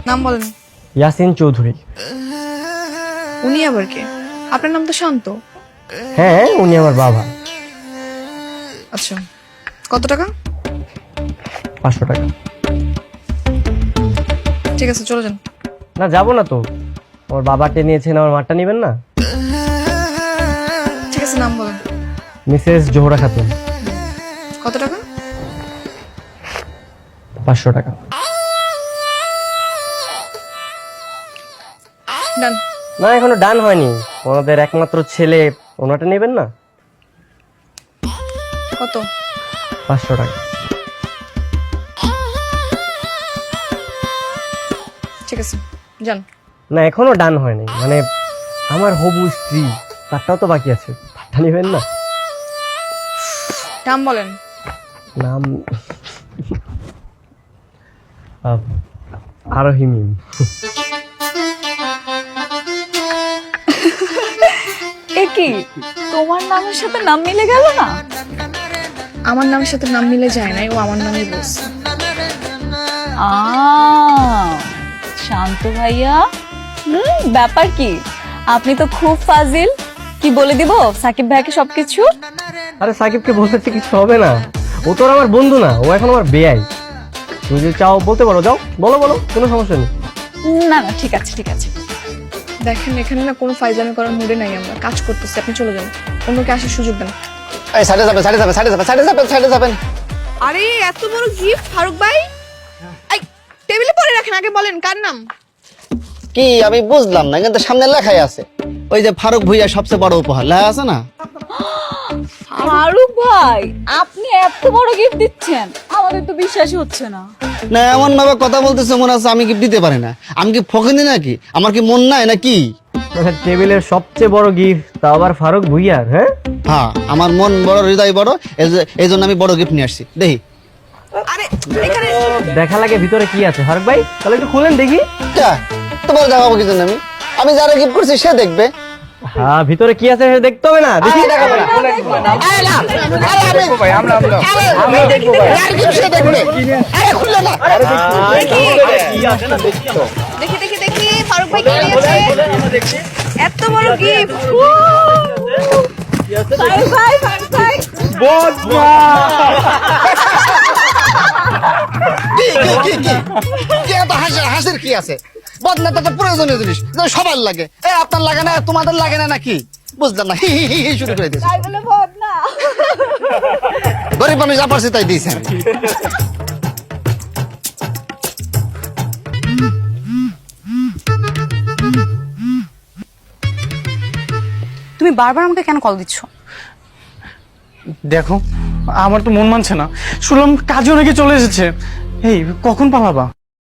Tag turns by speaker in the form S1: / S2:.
S1: নাম বলেন।
S2: ইয়াসিন চৌধুরী।
S1: উনি আবার কে? আপনার নাম তো শান্ত।
S2: হ্যাঁ, উনি আমার বাবা।
S1: আচ্ছা, কত টাকা?
S2: 500 টাকা।
S1: ঠিক আছে, চলে যান।
S2: না, যাবো না তো। আমার বাবাকে নিয়েছেন, আমার মারটা নেবেন না?
S1: ঠিক আছে, নাম বলেন।
S2: মিসেস জোহরা খাতুন।
S1: কত টাকা?
S2: 500 টাকা।
S1: ডান।
S2: না, এখনো ডান হয়নি। ওনাদের একমাত্র ছেলে, ওনাটা নেবেন না?
S1: কত?
S2: 500 টাকা।
S1: ঠিক আছে, যান।
S2: না, এখনো ডান হয়নি। মানে আমার হবু স্ত্রী, তারটাও তো বাকি আছে। তারটা নেবেন না?
S1: নাম বলেন।
S2: নাম আরোহিমি।
S3: এ কি তোমার নামের সাথে নাম মিলে গেল না?
S1: আমার নামের সাথে নাম মিলে যায় নাই, ও আমার নামই বলছে।
S3: শান্ত ভাইয়া, ব্যাপার কি? আপনি তো খুব ফাজিল। কি বলে দিব সাকিব ভাইকে সবকিছু?
S2: আরে সাকিবকে বলতে কিছু হবে না, ও তো আর আমার বন্ধু না, ও এখন আমার বেয়াই। তুমি যদি চাও বলতে পারো, যাও বলো বলো, কোনো সমস্যা নেই।
S3: না না, ঠিক আছে ঠিক আছে।
S1: দেখেন, এখানে না কোনো ফাইজলামি করার মুডে নাই, আমরা কাজ করতেছি। আপনি চলে যান, অন্যকে আসার সুযোগ দেন।
S4: এই সাইডে যাবেন।
S1: আরে এত বড় গিফট ফারুক ভাই, এই টেবিলে পরে রাখেন। আগে বলেন কার নাম?
S4: কি আমি বুঝলাম না, কিন্তু সামনে লেখাই আছে ওই যে ফারুক ভুইয়া সবচেয়ে বড় উপহার লেখা আছে না?
S3: ফারুক ভাই, আপনি এত বড় গিফট দিচ্ছেন, আমাদের তো বিশ্বাসই হচ্ছে না।
S4: না, এমন ভাবে কথা বলতেছে মনে হচ্ছে আমি গিফট দিতে পারি না। আমি কি ফকিনি নাকি? আমার কি মন নাই নাকি?
S2: টেবিলের সবচেয়ে বড় গিফট, তা আবার ফারুক ভুইয়ার? হ্যাঁ
S4: হ্যাঁ, আমার মন বড়, হৃদয় বড়, এই জন্য আমি বড় গিফট নিয়ে আসছি। দেখি
S1: আরে এখানে
S2: দেখা লাগে ভিতরে কি আছে। ফারুক ভাই, তাহলে একটু খুলেন দেখি।
S4: তোমার দেখাবো কিছু না, আমি যারা গিফট করছি সে দেখবে।
S2: হ্যাঁ, ভিতরে কি আছে সেটা দেখতে হবে না? দেখি।
S4: আমি দেখবো ভাই। আর কিছু সে দেখবে। আরে খুললে না।
S1: দেখি দেখি দেখি ফারুক ভাই কি নিয়েছে? এত বড় গিফট।
S3: ফারুক ভাই, ফারুক ভাই,
S4: কি এত হাসির কি আছে? বদনা তো প্রয়োজনীয় জিনিস, সবার লাগে। আপনার লাগে না, তোমাদের লাগে না নাকি? বুঝলাম না। হি হি হি হি শুরু করে দিয়েছে।
S3: তাই বলে ভোট না।
S4: গরিব মানুষ যা পারছি তাই দিয়েছে।
S3: তুমি বারবার আমাকে কেন কল দিচ্ছ?
S5: দেখো, আমার তো মন মানছে না। শুনলাম কাজে অনেকে চলে এসেছে। এই কখন পালাবা?